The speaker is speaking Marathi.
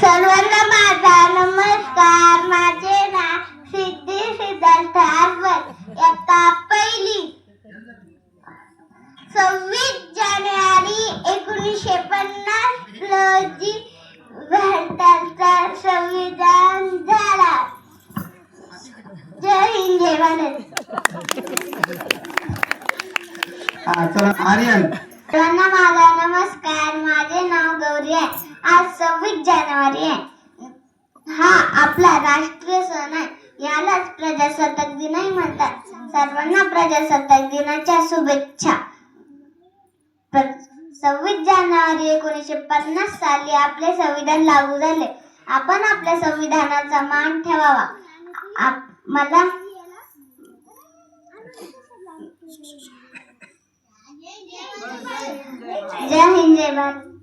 सर्वांना माझा नमस्कार. माझे नाव सिद्धी सिद्धार्थ आसवल. इयत्ता पहिली. 26 जानेवारी 1950 रोजी भारताचा संविधान झाला. जय हिंद जय भारत. चला आर्यन. सर्वांना माझा नमस्कार. माझे नाव गौरी आहे. आज 26 जानेवारी आहे. हा आपला राष्ट्रीय सण आहे. यालाच प्रजासत्ताक दिनही म्हणतात. सर्वांना प्रजासत्ताक दिनाच्या शुभेच्छा. 26 जानेवारी 1950 साली आपले संविधान लागू झाले. आपण आपल्या संविधानाचा मान ठेवावा. मला जय हिंद जय भारत.